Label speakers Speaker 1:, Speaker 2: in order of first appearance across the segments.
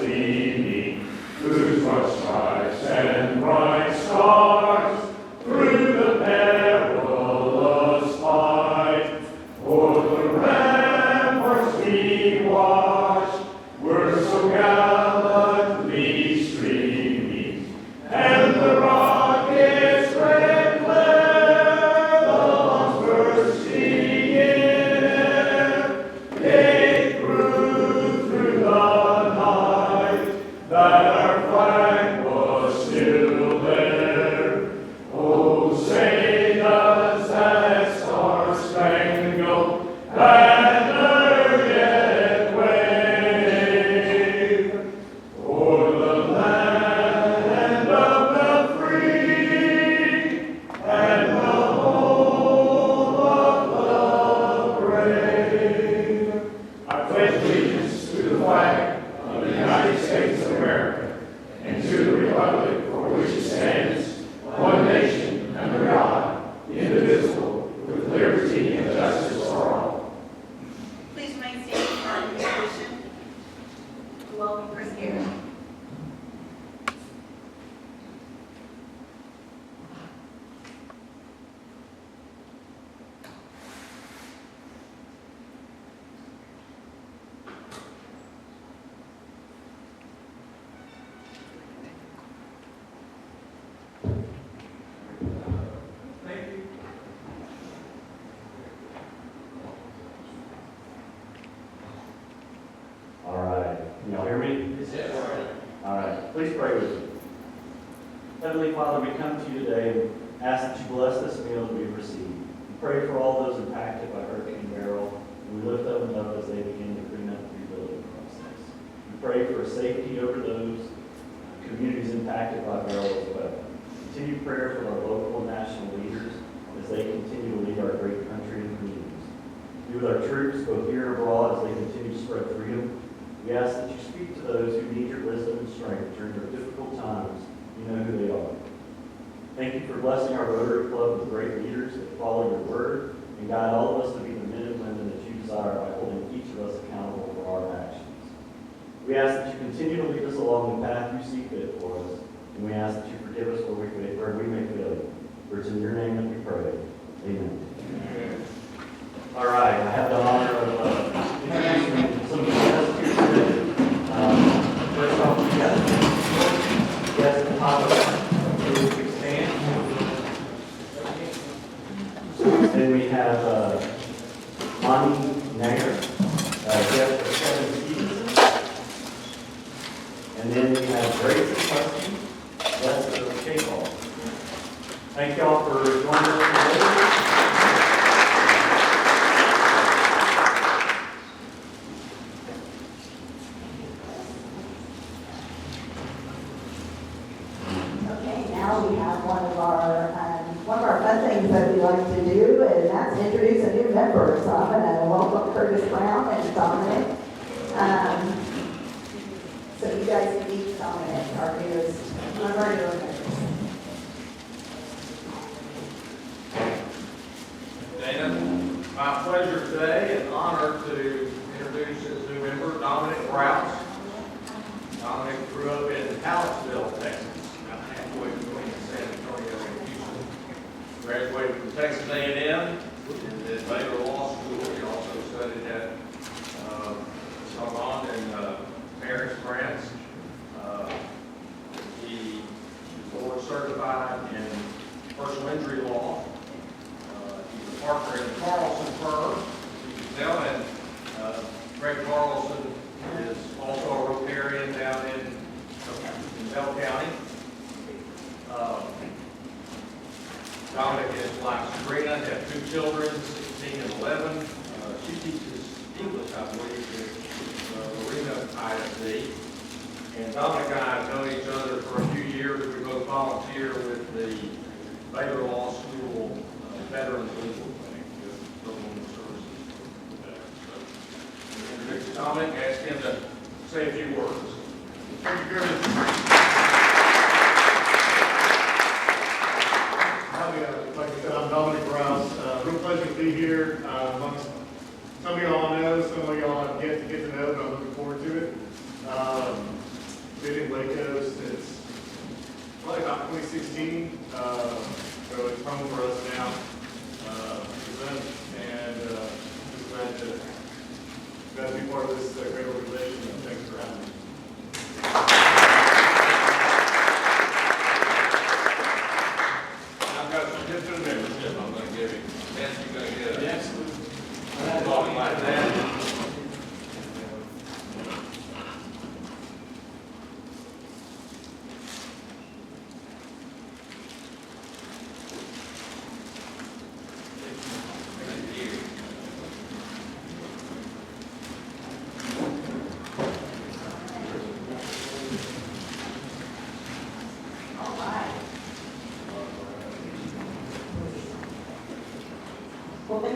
Speaker 1: gleaming, whose broad stripes and bright stars through the perilous fight o'er the ramparts we watched were so gallantly streaming, and the rocket's red glare, the bombs bursting in air, they proved through the night that our flag was still there. Oh, say does that star-spangled banner yet wave o'er the land of the free and the home of the brave? I pledge allegiance to the flag of the United States of America and to the republic for which it stands, one nation, under God, indivisible, with liberty and justice for all.
Speaker 2: Please remain standing for our invitation to welcome Chris Garrett.
Speaker 1: Thank you.
Speaker 3: All right. Can y'all hear me? All right. Please pray with me. Heavenly Father, we come to you today and ask that you bless this meal that we've received. We pray for all those impacted by Hurricane Beryl, and we lift them up as they begin to clean up the rebuilding process. We pray for safety over those communities impacted by Beryl as well. Continue prayer for our local and national leaders as they continue to lead our great country and communities. Be with our troops, both here and abroad, as they continue to spread freedom. We ask that you speak to those who need your wisdom and strength during their difficult times. You know who they are. Thank you for blessing our Rotary Club with great leaders that follow your word and guide all of us to be the men and women that you desire by holding each of us accountable for our actions. We ask that you continue to lead us along the path you see fit for us, and we ask that you forgive us where we may fail you. For it's in your name that we pray. Amen. All right, I have the honor of introducing some of the guests here today. First off, we have guests at the top of the stand. Then we have Lonnie Nanger, guest for Kevin Stevenson. And then we have Grace Husky, guest for K-Ball. Thank y'all for joining us today.
Speaker 4: Okay, now we have one of our fun things that we like to do, and that's introduce a new member. So I'm going to welcome Curtis Brown and Dominic. So you guys can meet Dominic, our newest, one of our newer members.
Speaker 5: Dana, my pleasure today and honor to introduce this new member, Dominic Rouse. Dominic grew up in Hallettsville, Texas, about halfway between San Antonio and Houston. Graduated from Texas A&M and at Baylor Law School. He also studied at Sorbonne and Paris, France. He is board certified in personal injury law. He's a partner in the Carlson firm, you can tell, and Greg Carlson is also a Rotarian down in Bell County. Dominic is like Sabrina, have two children, 16 and 11. She teaches English, I believe, at Marina ISD. And Dominic and I have known each other for a few years. We both volunteer with the Baylor Law School Veterans Legal Clinic, Children's Services for Veterans. So, introduce Dominic, ask him to say a few words.
Speaker 6: Thank you, Curtis. Like I said, I'm Dominic Rouse. Real pleasure to be here. Amongst some of y'all I know, some of y'all I've yet to get to know, but I'm looking forward to it.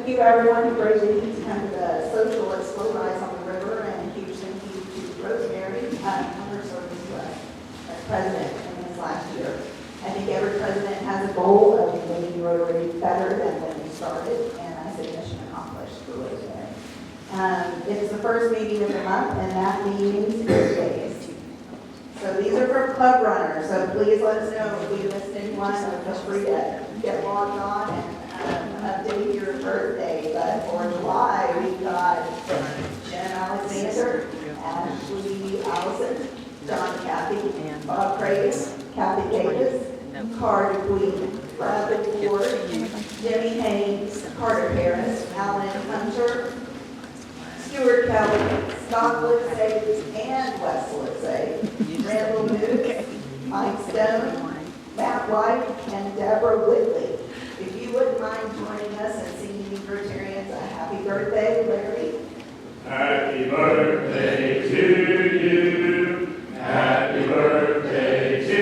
Speaker 4: you everyone who braved the heat to come to the social explosives on the river, and a huge thank you to Rosemary for her service to us as president in this last year. I think every president has a goal of making Rotary better than when they started, and I say mission accomplished for Rosemary. It's the first meeting of the month, and that means is Vegas. So these are for club runners, so please let us know if we missed anyone, or feel free to get logged on and update your birthday. But for July, we've got Jen Alexander, Ashley Allison, John Kathy, Bob Cragus, Kathy Davis, Carter Queen, Bradley Ford, Jimmy Haynes, Carter Harris, Alan Hunter, Stuart Kelly, Scott Lipsey, and Wes Lipsey, Randall Moose, Mike Stone, Matt White, and Deborah Whitley. If you wouldn't mind joining us and singing Rotarians a happy birthday, Larry.
Speaker 1: Happy birthday to you. Happy birthday to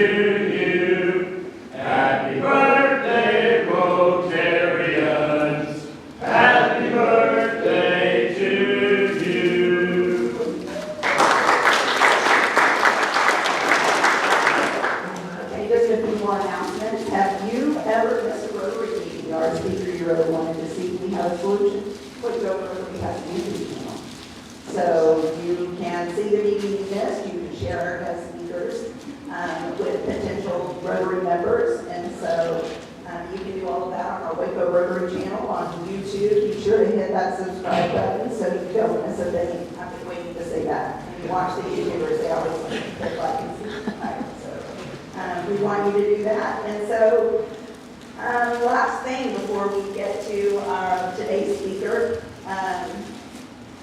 Speaker 1: you. Happy birthday, Rotarians. Happy birthday to you.
Speaker 4: Okay, just a few more announcements. Have you ever missed a Rotary meeting? Our speaker, you really wanted to see if we have a solution. Click over where we have a YouTube channel. So you can see the meeting you missed. You can share our guest speakers with potential Rotary members. And so you can do all of that on our Waco Rotary channel on YouTube. Be sure to hit that subscribe button so you don't miss a thing. I've been waiting to say that. When you watch the YouTubers, they always click like and subscribe. So we want you to do that. And so last thing before we get to today's speaker,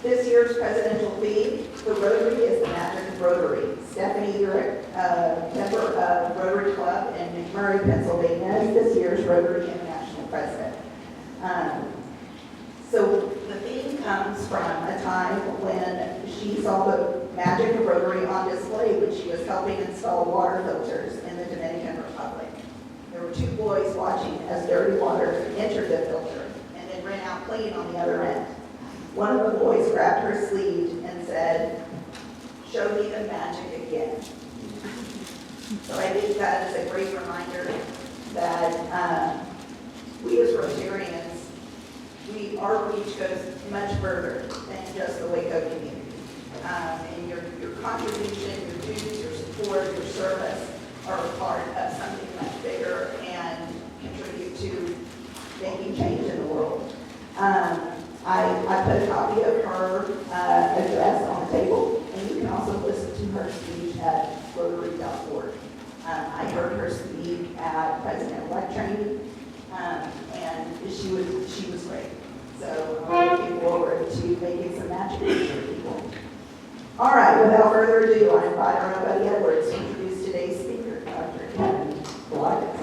Speaker 4: this year's presidential theme for Rotary is the Magic of Rotary. Stephanie Urick, member of Rotary Club in McMurray, Pennsylvania, is this year's Rotary International President. So the theme comes from a time when she saw the magic of Rotary on display when she was helping install water filters in the Dominican Republic. There were two boys watching as dirty water entered the filter and then ran out clean on the other end. One of the boys grabbed her sleeve and said, "Show me the magic again." So I think that is a great reminder that we as Rotarians, our reach goes much further than just the Waco community. And your contribution, your dues, your support, your service are a part of something much bigger and contribute to making change in the world. I put a copy of her address on the table, and you can also listen to her speech at Rotary.org. I heard her speak at President-elect training, and she was great. So I'm looking forward to making some magic for people. All right, without further ado, I invite our own Buddy Edwards to introduce today's speaker, Dr. Kevin Villegas.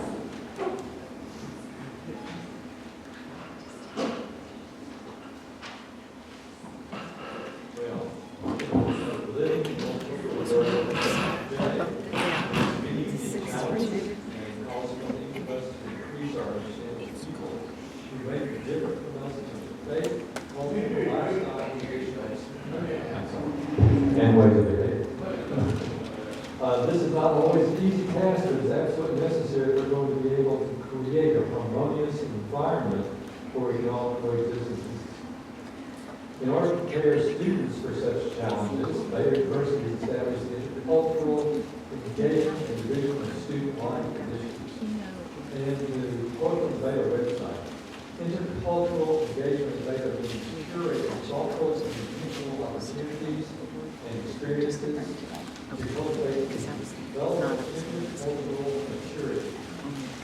Speaker 7: And ways of behavior. This is not always an easy task, but it's absolutely necessary if we're going to be able to create a harmonious environment where we can all coexist. In order to prepare students for such challenges, Baylor University established the Intercultural Engagement and Division of Student Life Initiatives. And to quote from the Baylor website, intercultural engagement at Baylor means curating thoughtful and intentional opportunities and experiences to cultivate the development of intercultural maturity,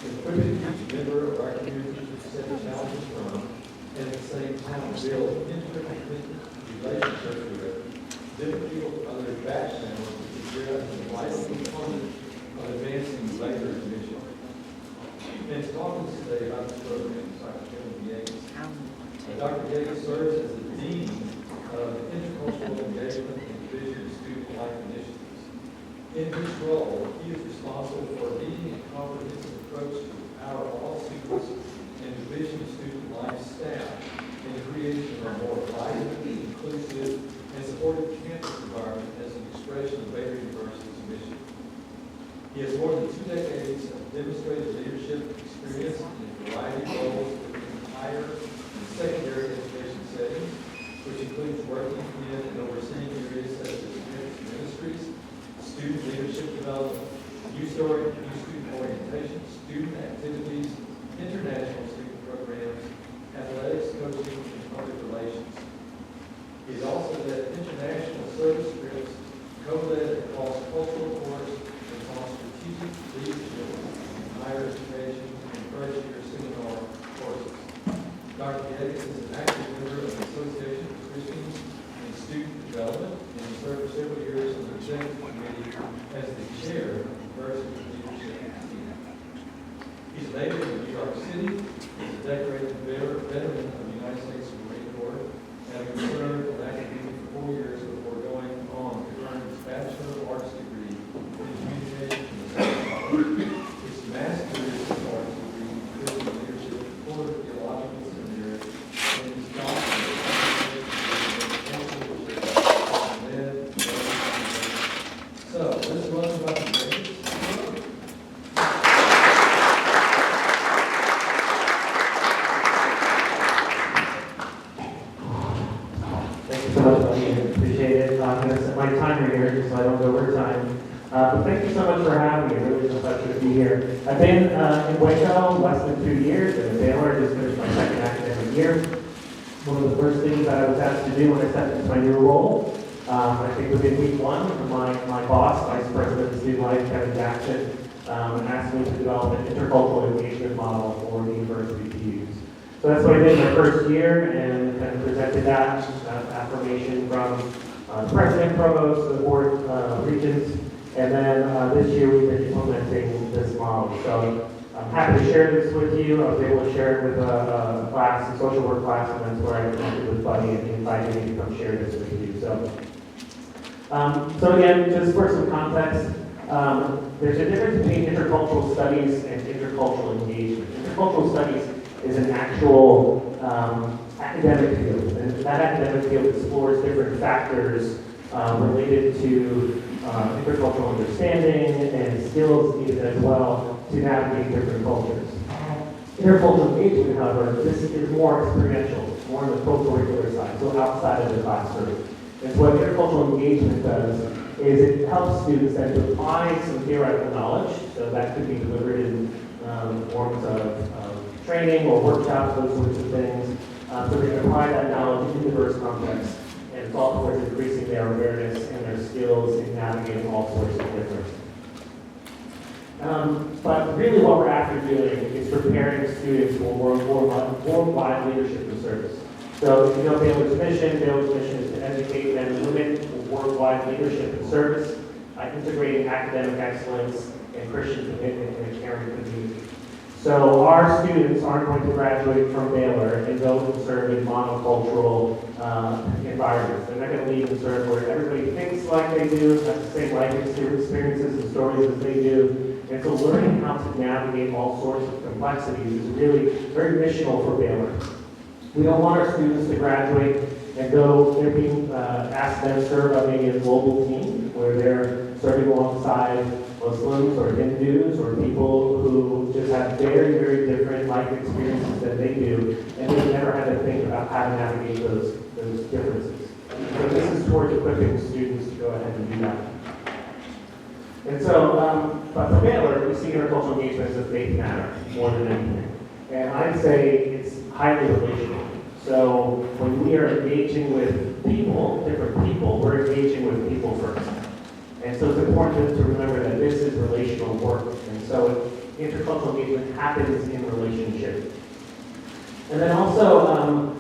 Speaker 7: equipping each member of our community to set challenges from, and at the same time build interconnected relationships with different people from other backgrounds, which is a vital component of advancing Baylor's mission. And talking today about this program is Dr. Kevin Villegas. Dr. Villegas serves as the Dean of Intercultural Engagement and Division of Student Life Initiatives. In his role, he is responsible for leading a comprehensive approach to empower all students and Division of Student Life staff in the creation of a more vibrant, inclusive, and supportive campus environment as an expression of Baylor University's mission. He has more than 2 decades of demonstrated leadership experience in a variety of roles within higher and secondary education settings, which includes working in and overseeing areas such as campus ministries, student leadership development, youth student orientation, student activities, international student programs, athletics, coaching, and public relations. He has also led international service trips, co-led a cross-cultural course, and taught strategic leadership in higher education and first-year seminar courses. Dr. Villegas is an active member of the Association of Christians in Student Development and served for several years on the executive committee as the chair of the University Leadership Team. He's a native of New York City. He's a decorated veteran of the United States Marine Corps, having served in academia for 4 years before going on to earn his Bachelor of Arts degree in communication from the same college. His Master's of Arts degree in Christian leadership from Florida Theological Seminary, and his doctorate in so, let's welcome Dr. Villegas.
Speaker 8: Thank you so much, buddy. I appreciate it. I'm going to set my timer here just so I don't go over time. But thank you so much for having me. It really is a pleasure to be here. I've been in Waco less than 2 years, and in Baylor I just finished my second academic year. One of the first things that I was asked to do when I stepped into my new role, I think within week 1, my boss, Vice President of Student Life, Kevin Jackson, asked me to develop an intercultural engagement model for the university to use. So that's what I did in my first year, and kind of presented that affirmation from the president, provost, the board regents, and then this year we've been implementing this model. So I'm happy to share this with you. I was able to share it with a class, a social work class, and that's where I connected with Buddy, and he invited me to come share this with you. So again, just for some context, there's a difference between intercultural studies and intercultural engagement. Intercultural studies is an actual academic field, and that academic field explores different factors related to intercultural understanding and skills needed as well to navigate different cultures. Intercultural engagement, however, this is more experiential, it's more on the co-curricular side, so outside of the classroom. And so what intercultural engagement does is it helps students then to apply some theoretical knowledge, so that could be delivered in forms of training or workshops, those sorts of things, so they can apply that knowledge in diverse contexts, and it's all towards increasing their awareness and their skills in navigating all sorts of different. But really what we're after doing is preparing students for worldwide leadership and service. So if you know Baylor's mission is to educate men and women for worldwide leadership and service, integrating academic excellence and Christian commitment in a caring community. So our students aren't going to graduate from Baylor and go and serve in monocultural environments. They're not going to leave and serve where everybody thinks like they do, has the same life experiences and stories as they do. And so learning how to navigate all sorts of complexities is really very missional for Baylor. We don't want our students to graduate and go, they're being asked to serve on maybe a global team where they're serving alongside Muslims or Hindus or people who just have very, very different life experiences than they do, and they've never had to think about how to navigate those differences. So this is towards equipping students to go ahead and do that. And so, but for Baylor, we see intercultural engagement as a faith matter more than anything. And I'd say it's highly relational. So when we are engaging with people, different people, we're engaging with people first. And so it's important to remember that this is relational work. And so intercultural engagement happens in relationship. And then also,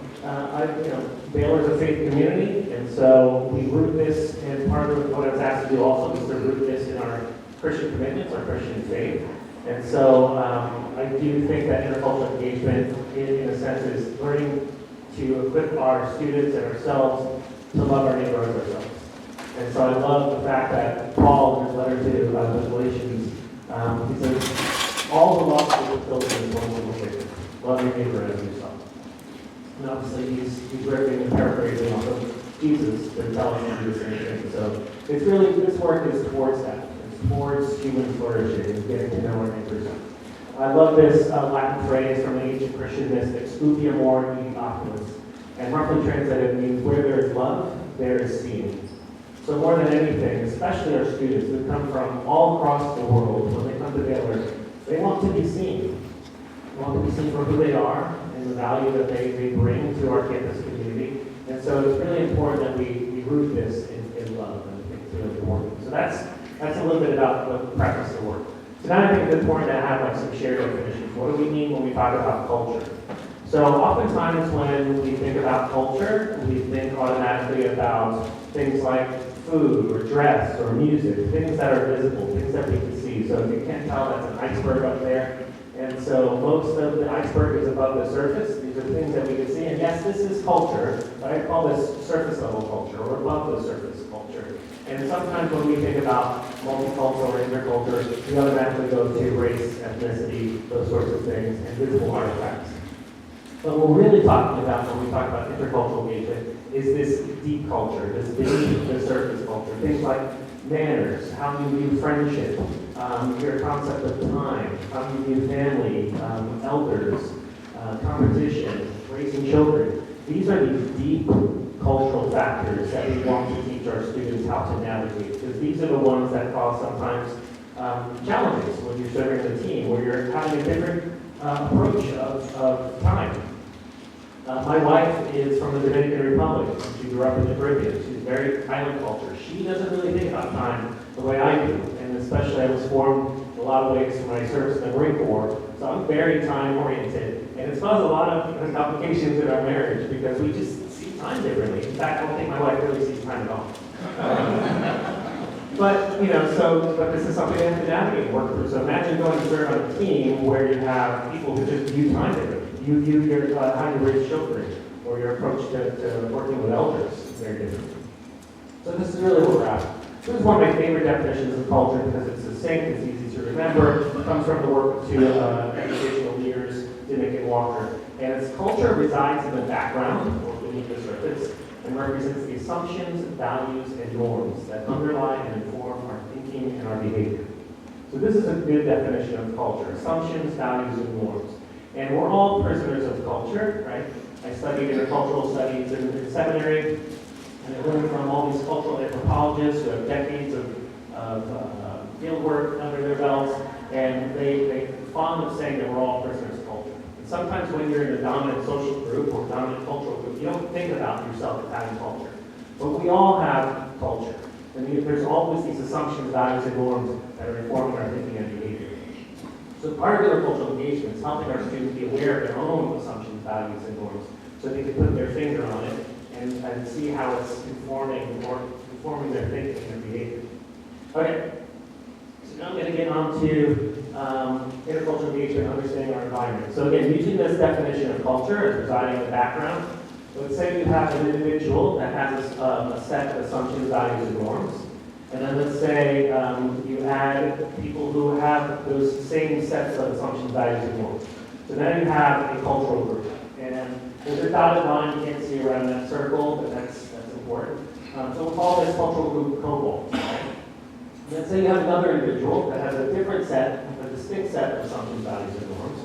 Speaker 8: Baylor is a faith community, and so we root this, and part of what I was asked to do also is to root this in our Christian commitments, our Christian faith. And so I do think that intercultural engagement, in a sense, is learning to equip our students and ourselves to love our neighbor as ourselves. And so I love the fact that Paul, in his letter to the Galatians, he says, all the laws are fulfilled in one little statement: love your neighbor as yourself. And obviously, he's ripping and paraphrasing off of Jesus. They're telling him to do the same thing. So it's really, this work is towards that. It's towards human flourishing and getting to know our neighbors. I love this Latin phrase from the ancient Christian mystics, ubi amor, ibi oculos. And roughly translated means where there is love, there is seeing. So more than anything, especially our students who come from all across the world, when they come to Baylor, they want to be seen. They want to be seen for who they are and the value that they bring to our campus community. And so it's really important that we root this in love, and I think it's really important. So that's a little bit about the preface of the work. So now I think it's important to have like some shared definitions. What do we mean when we talk about culture? So oftentimes when we think about culture, we think automatically about things like food or dress or music, things that are visible, things that we can see. So if you can't tell, that's an iceberg up there. And so most of the iceberg is above the surface. These are things that we can see. And yes, this is culture, but I call this surface level culture or above the surface culture. And sometimes when we think about multicultural or intercultural, we automatically go to race, ethnicity, those sorts of things, and visible artifacts. But what we're really talking about when we talk about intercultural engagement is this deep culture, this beneath the surface culture. Things like manners, how you view friendship, your concept of time, how you view family, elders, competition, raising children. These are the deep cultural factors that we want to teach our students how to navigate, because these are the ones that cause sometimes challenges when you're serving the team, where you're having a different approach of time. My wife is from the Dominican Republic. She grew up in the Caribbean. She's very island culture. She doesn't really think about time the way I do, and especially I was formed in a lot of ways from my service in the Marine Corps, so I'm very time-oriented, and it's caused a lot of complications in our marriage because we just see time differently. In fact, I don't think my wife really sees time at all. But, but this is something they have to navigate and work through. So imagine going to serve on a team where you have people who just view time differently. You view your how you raise children or your approach to working with elders very differently. So this is really what we're at. This is one of my favorite definitions of culture because it's succinct, it's easy to remember. It comes from the work of two educational leaders, Dimmick and Walker. And its culture resides in the background or beneath the surface and represents the assumptions, values, and norms that underlie and inform our thinking and our behavior. So this is a good definition of culture: assumptions, values, and norms. And we're all prisoners of culture, right? I studied intercultural studies in seminary, and I learned from all these cultural anthropologists who have decades of field work under their belts, and they fond of saying that we're all prisoners of culture. And sometimes when you're in a dominant social group or dominant cultural group, you don't think about yourself as having culture. But we all have culture. And there's always these assumptions, values, and norms that are informing our thinking and behavior. So part of intercultural engagement is helping our students be aware of their own assumptions, values, and norms, so they can put their finger on it and see how it's informing their thinking and behavior. Okay, so now I'm going to get on to intercultural engagement, understanding our environment. So again, using this definition of culture as residing in the background, let's say you have an individual that has a set of assumptions, values, and norms. And then let's say you add people who have those same sets of assumptions, values, and norms. So now you have a cultural group. And there's a dotted line, you can't see around that circle, but that's important. So we'll call this cultural group COBOL. Right? Let's say you have another individual that has a different set, a distinct set of assumptions, values, and norms.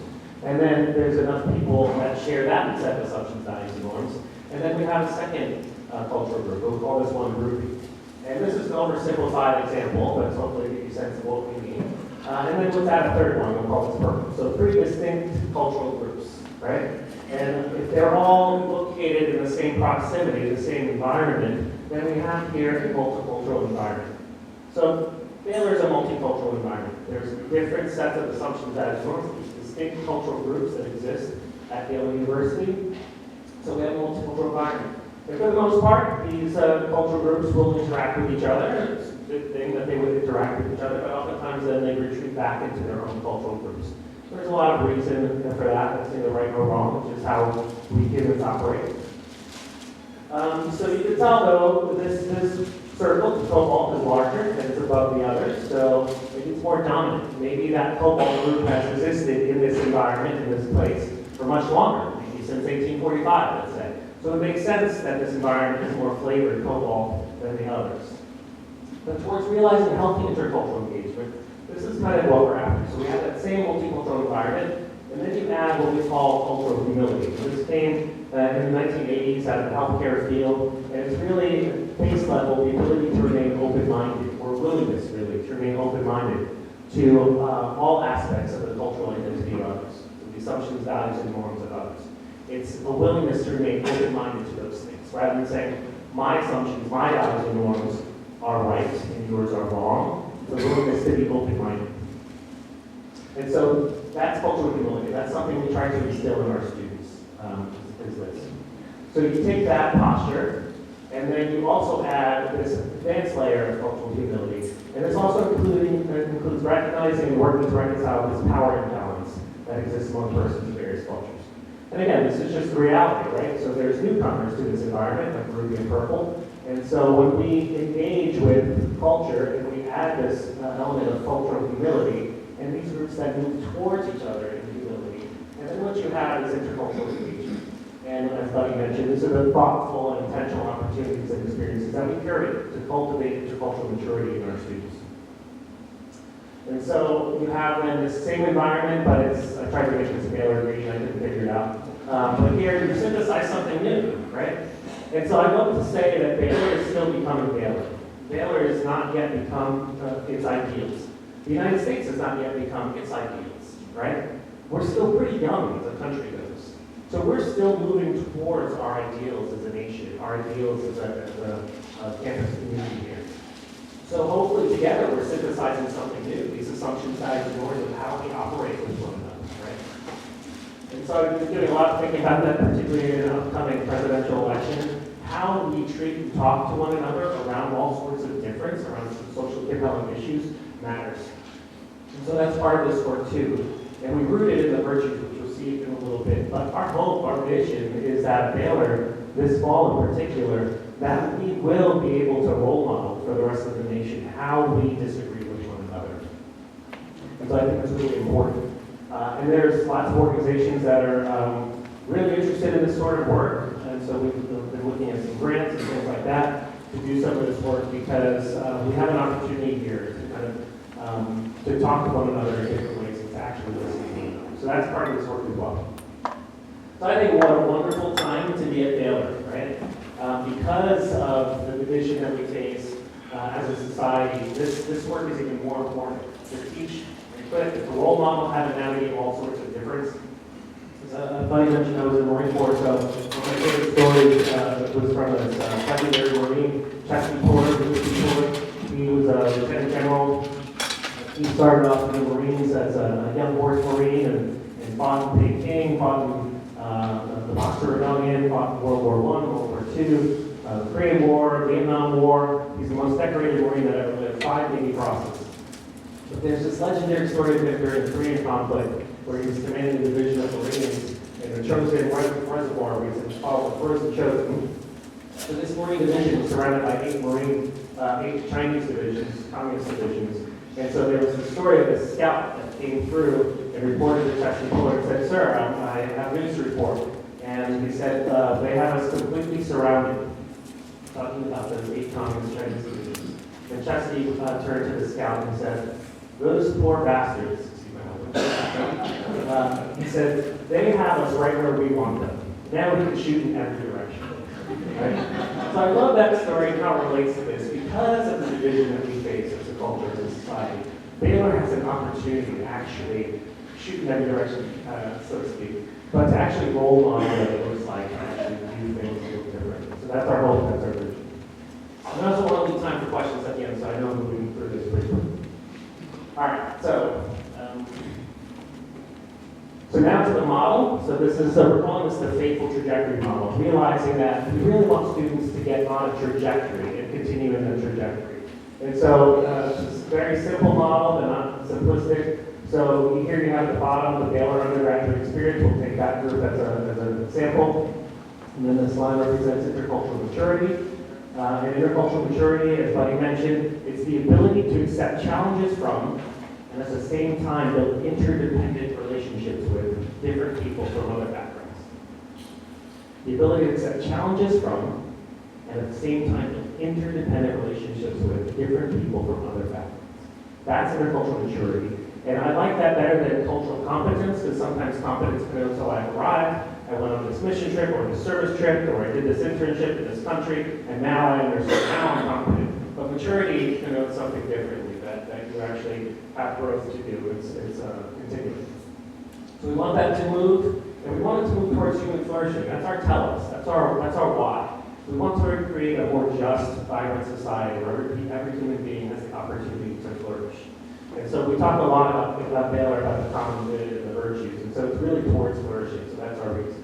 Speaker 8: And then there's enough people that share that set of assumptions, values, and norms. And then we have a second cultural group. We'll call this one groupie. And this is an oversimplified example, but hopefully give you a sense of what we mean. And then let's add a third one, we'll call this purple. So 3 distinct cultural groups, right? And if they're all located in the same proximity, the same environment, then we have here a multicultural environment. So Baylor is a multicultural environment. There's different sets of assumptions that norms, these distinct cultural groups that exist at Baylor University. So we have a multicultural environment. And for the most part, these cultural groups will interact with each other. It's a good thing that they would interact with each other, but oftentimes then they retreat back into their own cultural groups. So there's a lot of reason for that. That's neither right nor wrong, which is how we humans operate. So you can tell, though, this circle, the cobalt, is larger and it's above the others, so maybe it's more dominant. Maybe that cobalt group has existed in this environment, in this place, for much longer. Maybe since 1845, let's say. So it makes sense that this environment is more flavored cobalt than the others. But towards realizing healthy intercultural engagement, this is kind of what we're after. So we have that same multicultural environment, and then you add what we call cultural humility. So this came in the 1980s out of the healthcare field, and it's really at base level the ability to remain open-minded, or willingness really to remain open-minded to all aspects of the cultural identity of others, the assumptions, values, and norms of others. It's a willingness to remain open-minded to those things, rather than saying, my assumptions, my values, and norms are right, and yours are wrong. It's a willingness to be open-minded. And so that's cultural humility. That's something we try to instill in our students, is this. So you take that posture, and then you also add this advanced layer of cultural humility. And this also includes recognizing and working to reconcile this power imbalance that exists among persons of various cultures. And again, this is just the reality, right? So there's newcomers to this environment, like Ruby and Purple. And so when we engage with culture and we add this element of cultural humility, and these groups then move towards each other in humility, and then what you have is intercultural engagement. And as Buddy mentioned, these are the thoughtful and intentional opportunities and experiences that we curate to cultivate intercultural maturity in our students. And so you have then this same environment, but it's, I tried to make this Baylor green, I couldn't figure it out. But here you synthesize something new, right? And so I'd love to say that Baylor is still becoming Baylor. Baylor has not yet become its ideals. The United States has not yet become its ideals, right? We're still pretty young as a country goes. So we're still moving towards our ideals as a nation, our ideals as a campus community here. So hopefully together we're synthesizing something new, these assumptions, values, and norms of how we operate with one another, right? And so I've been doing a lot of thinking about that, particularly in an upcoming presidential election. How we treat and talk to one another around all sorts of difference, around social compelling issues, matters. And so that's part of this work too. And we root it in the virtues, which you'll see in a little bit. But our hope, our vision is that Baylor, this fall in particular, that we will be able to role model for the rest of the nation how we disagree with one another. And so I think that's really important. And there's lots of organizations that are really interested in this sort of work. And so we've been looking at some grants and things like that to do some of this work because we have an opportunity here to kind of to talk to one another in different ways and to actually listen to one another. So that's part of this work as well. So I think what a wonderful time to be at Baylor, right? Because of the division that we face as a society, this work is even more important to teach and equip, to role model how to navigate all sorts of difference. A buddy mentioned I was in the Marine Corps, so one of my favorite stories was from a secondary Marine, Chesty Porter. He was a lieutenant general. He started off in the Marines as a young horse Marine and fought in Peking, fought in the Boxer Rebellion, fought in World War I, World War II, the Korean War, Vietnam War. He's the most decorated Marine that ever lived, 5 Navy crosses. But there's this legendary story of him during the Korean conflict where he was commanding the division of Marines in the Chosin Reservoir region, called the First Chosin. So this Marine division was surrounded by 8 Chinese divisions, communist divisions. And so there was the story of this scout that came through and reported to Chesty Puller and said, "Sir, I have news to report." And he said, "They have us completely surrounded," talking about those 8 communist Chinese divisions. And Chesty turned to the scout and said, "Those poor bastards," he said, "they have us right where we want them. Now we can shoot in every direction." Right? So I love that story and how it relates to this. Because of the division that we face as a culture, as a society, Baylor has an opportunity to actually shoot in every direction, so to speak, but to actually role model what it looks like and actually do things a little different. So that's our hope, that's our vision. And I also want to leave time for questions at the end, so I know I'm moving through this pretty quickly. All right, so now to the model. So this is, we're calling this the faithful trajectory model, realizing that we really want students to get on a trajectory and continue in the trajectory. And so it's a very simple model, but not simplistic. So here you have at the bottom the Baylor undergraduate experience. We'll take that group as a sample. And then this line represents intercultural maturity. And intercultural maturity, as Buddy mentioned, it's the ability to accept challenges from and at the same time build interdependent relationships with different people from other backgrounds. the ability to accept challenges from, and at the same time, build interdependent relationships with different people from other backgrounds. That's intercultural maturity. And I like that better than cultural competence, because sometimes competence connotes, oh, I arrived, I went on this mission trip, or this service trip, or I did this internship in this country, and now I understand, now I'm competent. But maturity connotes something differently, that you actually have growth to do. It's continuing. So we want that to move, and we want it to move towards human flourishing. That's our telos. That's our why. We want to create a more just, vibrant society where every human being has the opportunity to flourish. And so we talk a lot about Baylor, about the common good and the virtues, and so it's really towards flourishing, so that's our reason.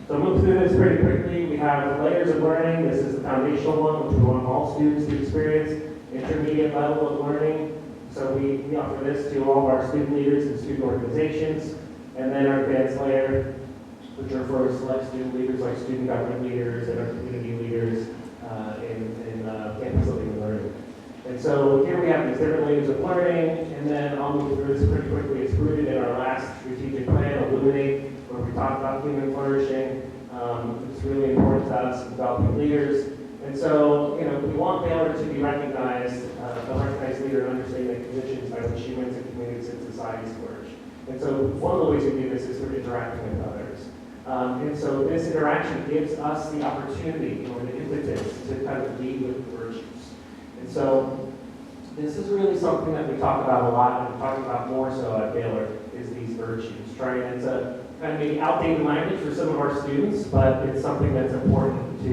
Speaker 8: So I'll move through this pretty quickly. We have layers of learning. This is the foundational one, which we want all students to experience. Intermediate level of learning. So we offer this to all of our student leaders and student organizations. And then our advanced layer, which are for select student leaders like student government leaders and our community leaders in campus living and learning. And so here we have these different layers of learning, and then I'll move through this pretty quickly. It's rooted in our last strategic plan, Illuminate, where we talk about human flourishing. It's really important to us, developing leaders. And so, we want Baylor to be recognized, a recognized leader and understanding the conditions by which humans and communities and societies flourish. And so one of the ways we do this is through interacting with others. And so this interaction gives us the opportunity or the impetus to kind of lead with virtues. And so this is really something that we talk about a lot, and we talk about more so at Baylor, is these virtues. It's a kind of maybe outdated language for some of our students, but it's something that's important to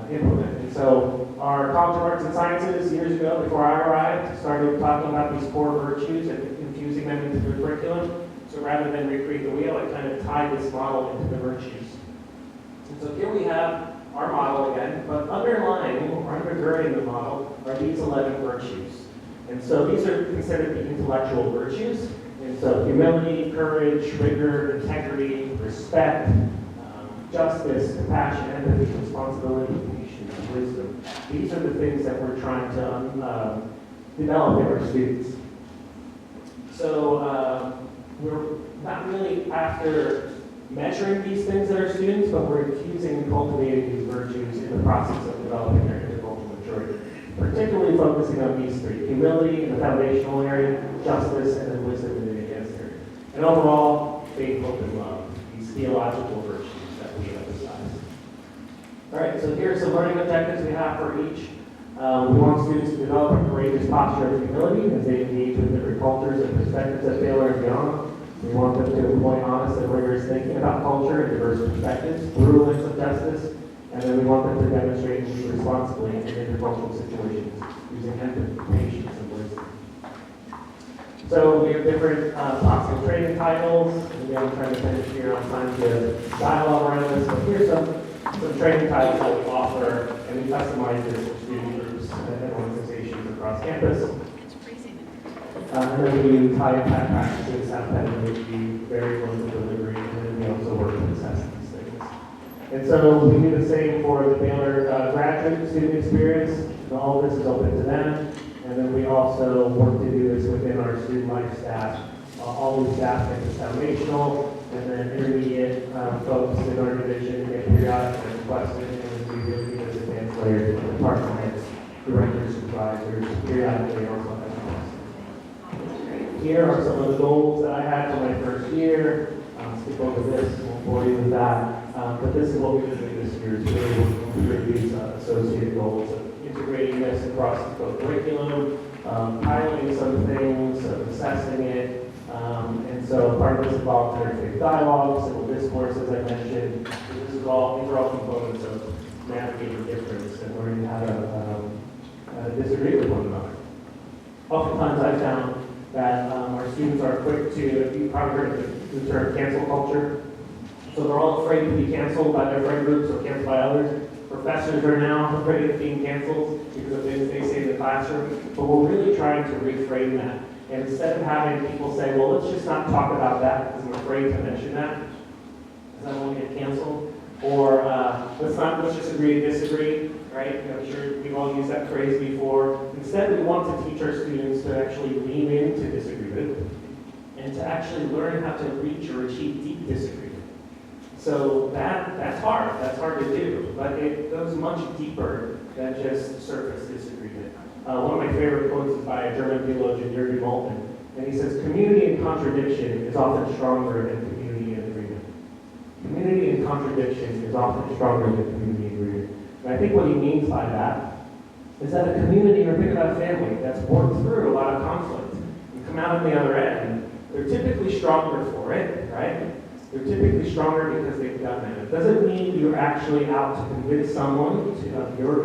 Speaker 8: implement. And so our College of Arts and Sciences, years ago, before I arrived, started talking about these core virtues and infusing them into the curriculum. So rather than recreate the wheel, I kind of tied this model into the virtues. And so here we have our model again, but underlying or undergirding the model are these 11 virtues. And so these are considered the intellectual virtues. And so humility, courage, rigor, integrity, respect, justice, compassion, empathy, responsibility, patience, wisdom. These are the things that we're trying to develop in our students. So we're not really after measuring these things in our students, but we're infusing and cultivating these virtues in the process of developing their intercultural maturity. Particularly focusing on these three: humility in the foundational area, justice, and then wisdom in the advanced area. And overall, faith, hope, and love, these theological virtues that we emphasize. All right, so here are some learning objectives we have for each. We want students to develop a courageous posture of humility as they engage with different cultures and perspectives at Baylor and beyond. We want them to employ honest and rigorous thinking about culture and diverse perspectives, through lens of justice, and then we want them to demonstrate and lead responsibly in intercultural situations using empathy, patience, and wisdom. So we have different possible training titles. Again, I'm trying to finish here on time to dialogue around this. So here's some training titles that we offer, and we customize this for student groups and organizations across campus. And then we do tie impact practices, have pedagogy, very close to delivery, and then we also work to assess these things. And so we do the same for the Baylor graduate student experience, and all of this is open to them. And then we also work to do this within our student life staff. All the staff make this foundational, and then intermediate folks in our division get periodic and requested, and then we really do this advanced layer to department heads, directors, supervisors, periodically also have. Here are some of the goals that I had for my first year. Skip over this, won't bore you with that. But this is what we're going to do this year, is really working through these associated goals of integrating this across the curriculum, piloting some things, assessing it. And so part of this is voluntary faith dialogue, civil discourse, as I mentioned. These are all components of navigating difference and learning how to disagree with one another. Oftentimes I found that our students are quick to, you've probably heard the term cancel culture. So they're all afraid to be canceled by their friend groups or canceled by others. Professors are now afraid of being canceled because of things they say in the classroom. But we're really trying to reframe that. And instead of having people say, well, let's just not talk about that because I'm afraid to mention that, because I don't want to get canceled. Or let's just agree to disagree, right? I'm sure we've all used that phrase before. Instead, we want to teach our students to actually lean into disagreement and to actually learn how to reach or achieve deep disagreement. So that's hard to do, but it goes much deeper than just surface disagreement. One of my favorite quotes is by a German theologian, Jürgen Moltmann, and he says, community in contradiction is often stronger than community in agreement. Community in contradiction is often stronger than community in agreement. And I think what he means by that is that a community, or think about a family, that's worked through a lot of conflict and come out on the other end, they're typically stronger for it, right? They're typically stronger because they've done that. It doesn't mean you're actually out to convince someone of your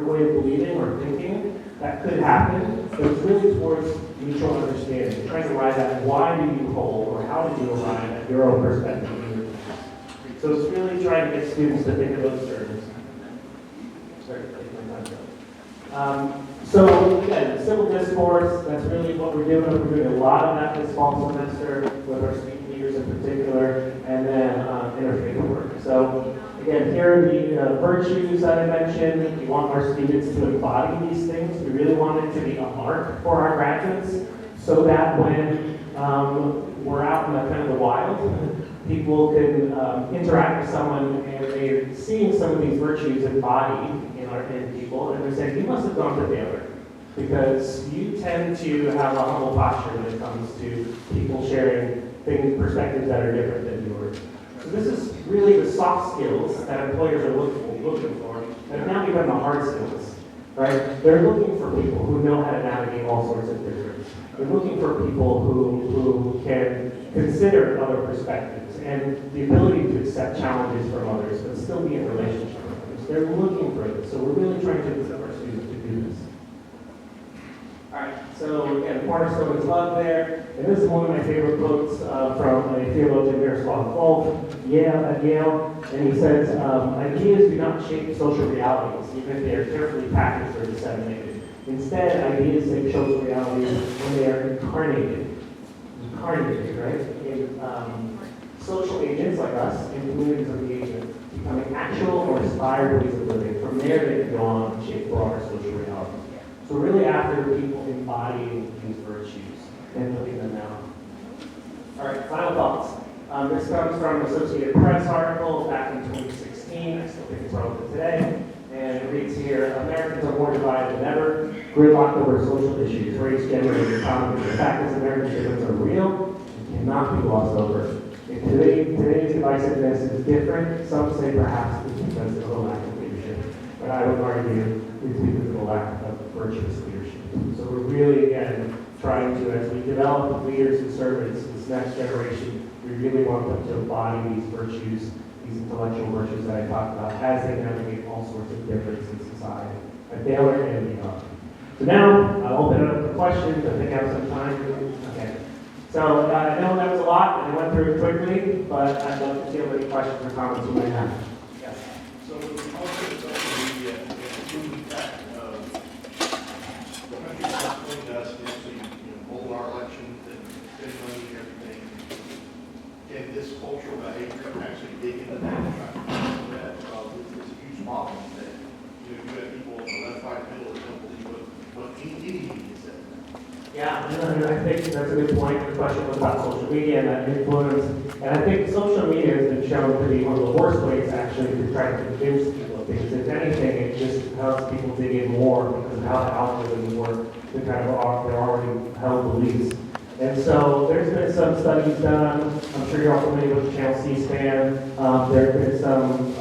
Speaker 8: way of believing or thinking. That could happen, but it's really towards mutual understanding, trying to arrive at why do you hold, or how did you arrive at your own perspective. So it's really trying to get students to think of those terms. So again, civil discourse, that's really what we're doing. We're doing a lot of that this fall semester with our speaking leaders in particular, and then interfaith work. So again, here are the virtues that I mentioned. We want our students to embody these things. We really want it to be a mark for our graduates, so that when we're out in the kind of the wild, people can interact with someone and they're seeing some of these virtues embodied in people, and they're saying, you must have gone to Baylor, because you tend to have a humble posture when it comes to people sharing things, perspectives that are different than yours. So this is really the soft skills that employers are looking for, and now become the hard skills, right? They're looking for people who know how to navigate all sorts of difference. They're looking for people who can consider other perspectives and the ability to accept challenges from others, but still be in relationship with others. They're looking for this, so we're really trying to equip our students to do this. All right, so again, cornerstone is love there, and this is one of my favorite quotes from a theologian, Miroslav Volf, at Yale, and he says, ideas do not shape social realities, even if they are carefully packaged or disseminated. Instead, ideas shape social realities when they are incarnated, right? In social agents like us, in communities of engagement, becoming actual or inspired ways of living. From there, they can go on and shape broader social realities. So we're really after people embodying these virtues and living them out. All right, final thoughts. This comes from an Associated Press article back in 2016. I still think it's relevant today. And it reads here, Americans are more divided than ever, gridlocked over social issues, race, gender, and economy. The fact is American differences are real and cannot be glossed over. If today's divisiveness is different, some say perhaps it's because of a lack of leadership. But I would argue it's because of a lack of virtuous leadership. So we're really, again, trying to, as we develop leaders and servants, this next generation, we really want them to embody these virtues, these intellectual virtues that I talked about, as they navigate all sorts of differences in society, at Baylor and beyond. So now, I'll open it up to questions. I think I have some time. Okay. So I know that was a lot, and I went through it quickly, but I'd love to hear any questions or comments you might have. Yes.
Speaker 6: So when we talk about social media and moving back, the country's not going to us to actually hold our elections and spend money and everything. Can this cultural behavior actually dig into that and try to control that? It's a huge problem that you have people on the left, right, middle that don't believe what any media says.
Speaker 8: Yeah, I think that's a good point. The question was about social media and that influence. And I think social media has been shown to be one of the worst ways actually to try to convince people of things. If anything, it just helps people dig in more because of how the algorithms work to kind of their already held beliefs. And so there's been some studies done. I'm sure you're all familiar with Channel C-SPAN. There have been some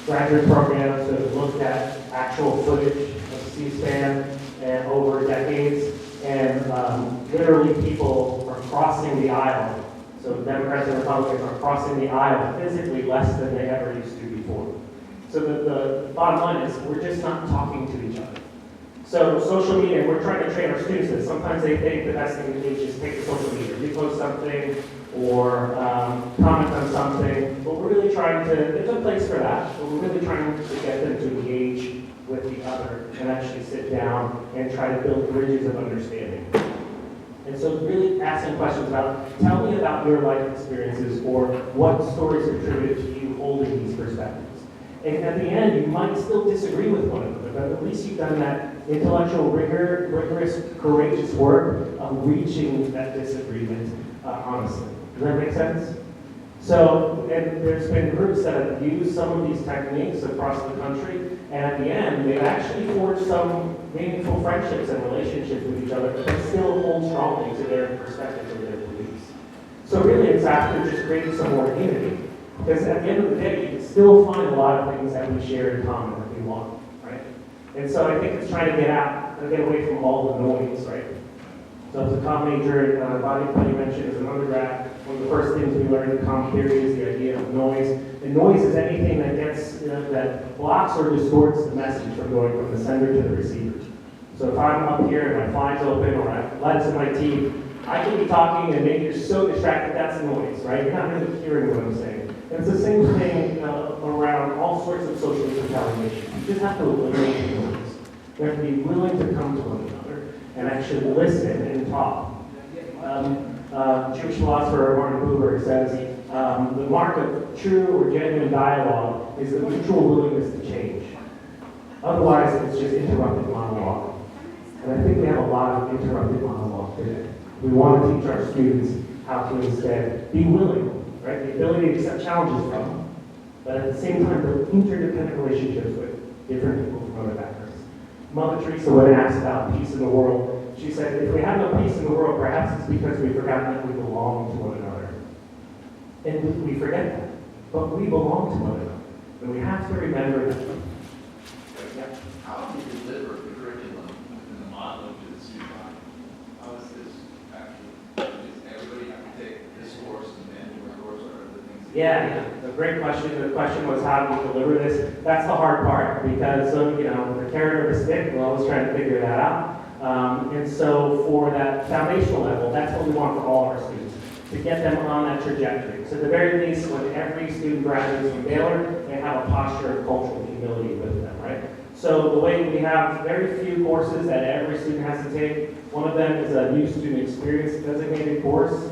Speaker 8: graduate programs that have looked at actual footage of C-SPAN and over decades. And literally people are crossing the aisle. So Democrats and Republicans are crossing the aisle physically less than they ever used to before. So the bottom line is we're just not talking to each other. So social media, we're trying to train our students that sometimes they think the best thing to do is just take the social media, repost something, or comment on something. But we're really trying to, there's a place for that, but we're really trying to get them to engage with the other and actually sit down and try to build bridges of understanding. And so really asking questions about, tell me about your life experiences or what stories contributed to you holding these perspectives. And at the end, you might still disagree with one another, but at least you've done that intellectual rigorous, courageous work of reaching that disagreement honestly. Does that make sense? So, and there's been groups that have used some of these techniques across the country, and at the end, they've actually forged some meaningful friendships and relationships with each other, but they still hold strongly to their perspectives and their beliefs. So really, it's after just creating some more unity. Because at the end of the day, you can still find a lot of things that we share in common that we want, right? And so I think it's trying to get away from all the noise, right? So as a comm major, body you mentioned as an undergrad, one of the first things we learned in comm theory is the idea of noise. And noise is anything that gets, that blocks or distorts the message from going from the sender to the receiver. So if I'm up here and my fly's open or I have leads in my teeth, I can be talking and maybe you're so distracted that's noise, right? You're not really hearing what I'm saying. And it's the same thing around all sorts of social retaliation. You just have to eliminate the noise. You have to be willing to come to one another and actually listen and talk. Jewish philosopher Martin Buber says, the mark of true or genuine dialogue is the mutual willingness to change. Otherwise, it's just interrupted monologue. And I think we have a lot of interrupted monologue today. We want to teach our students how to instead be willing, right? The ability to accept challenges from them, but at the same time build interdependent relationships with different people from other backgrounds. Mother Teresa, when asked about peace in the world, she said, if we have no peace in the world, perhaps it's because we've forgotten that we belong to one another. And we forget that, but we belong to one another. And we have to remember that. Yeah.
Speaker 9: How do you deliver the curriculum and the modeling to the student body? How is this actually, does everybody have to take this course and then your course or other things?
Speaker 8: Yeah, a great question. The question was how do we deliver this? That's the hard part because, the carrot or the stick, we're always trying to figure that out. And so for that foundational level, that's what we want for all of our students, to get them on that trajectory. So at the very least, when every student graduates from Baylor, they have a posture of cultural humility with them, right? So the way we have very few courses that every student has to take, one of them is a new student experience designated course.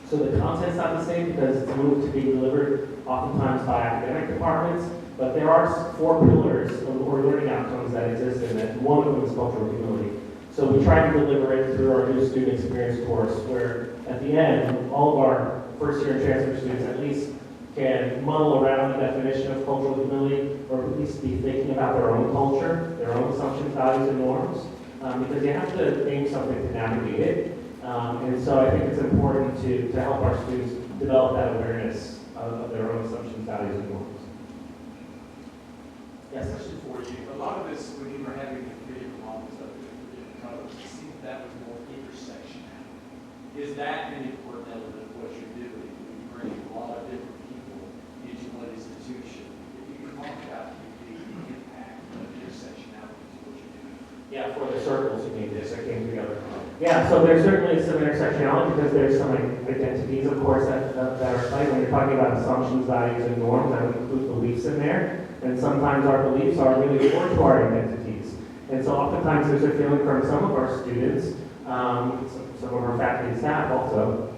Speaker 8: So the content's not the same because it's moved to be delivered oftentimes by academic departments, but there are 4 pillars or learning outcomes that exist in it. One of them is cultural humility. So we try to deliver it through our new student experience course, where at the end, all of our first-year and transfer students at least can muddle around the definition of cultural humility, or at least be thinking about their own culture, their own assumptions, values, and norms, because you have to name something to navigate it. And so I think it's important to help our students develop that awareness of their own assumptions, values, and norms. Yes?
Speaker 10: Question for you. A lot of this, when you were having the video models up in front of us, it seemed that was more intersectional. Is that an important element of what you're doing? You bring a lot of different people into one institution. If you can talk about the impact of intersectionality to what you're doing.
Speaker 8: Yeah, for the circles you mean, this that came together. Yeah, so there's certainly some intersectionality because there's some identities, of course, that are playing. When you're talking about assumptions, values, and norms, that would include beliefs in there. And sometimes our beliefs are really core to our identities. And so oftentimes there's a feeling from some of our students, some of our faculty and staff also,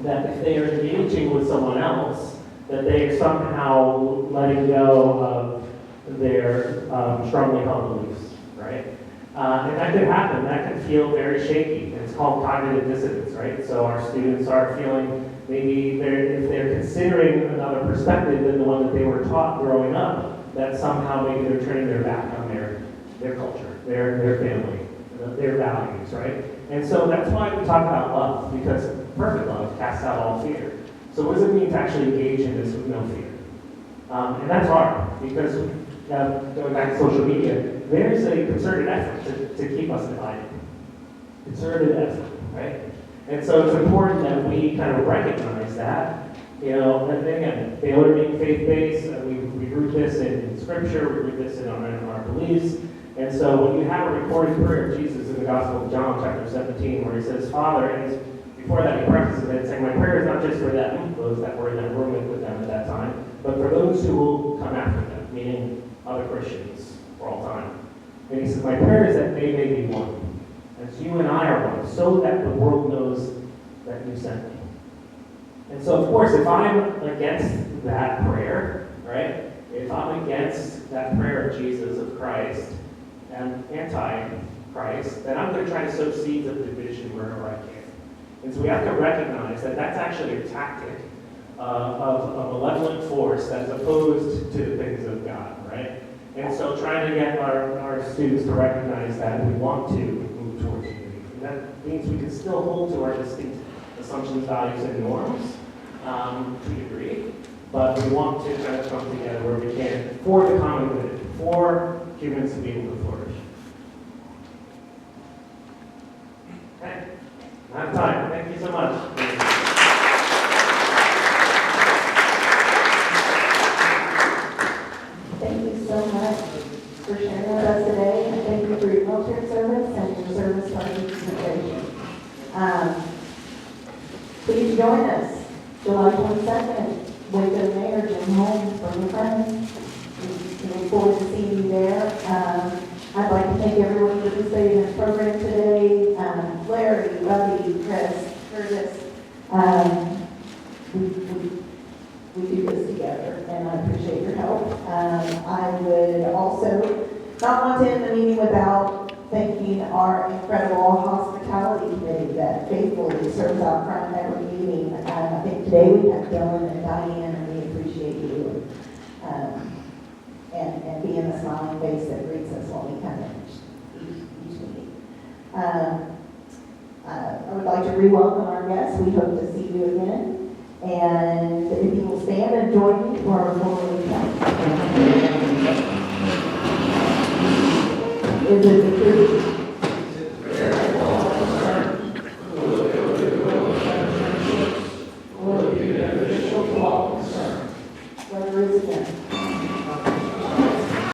Speaker 8: that if they are engaging with someone else, that they are somehow letting go of their strongly held beliefs, right? And that could happen. That can feel very shaky. It's called cognitive dissonance, right? So our students are feeling maybe if they're considering another perspective than the one that they were taught growing up, that somehow maybe they're turning their back on their culture, their family, their values, right? And so that's why we talk about love, because perfect love casts out all fear. So what does it mean to actually engage in this with no fear? And that's hard, because going back to social media, there's a concerted effort to keep us divided. Concerted effort, right? And so it's important that we kind of recognize that. And again, Baylor being faith-based, we root this in Scripture, we root this in our beliefs. And so when you have a recorded prayer of Jesus in the Gospel of John, chapter 17, where he says, Father, and before that he prefaces it saying, my prayer is not just for them, those that were in that room with them at that time, but for those who will come after them, meaning other Christians for all time. And he says, my prayer is that they may be one, as you and I are one, so that the world knows that you sent me. And so, of course, if I'm against that prayer, right, if I'm against that prayer of Jesus, of Christ, and anti-Christ, then I'm going to try to sow seeds of division wherever I can. And so we have to recognize that that's actually a tactic of a malevolent force that's opposed to the things of God, right? And so trying to get our students to recognize that we want to move towards unity. And that means we can still hold to our distinct assumptions, values, and norms to a degree, but we want to kind of come together where we can for the common good, for humans to be able to flourish. Okay, I have time. Thank you so much.
Speaker 4: Thank you so much for sharing with us today, and thank you for your military service and your service to our youth generation. Please join us July 22nd, Waco Mayor Jim Holmes from your friends. We look forward to seeing you there. I'd like to thank everyone who participated in this program today. Larry, Buddy, Chris, Curtis. We do this together, and I appreciate your help. I would also not want to end the meeting without thanking our incredible hospitality committee that faithfully serves out front every meeting. I think today we have Dylan and Diane, and we appreciate you and being the smiling face that greets us when we come in each meeting. I would like to re-welcome our guests. We hope to see you again. And if you will stand and join me for our formal count. Is it the truth? Whether it's again.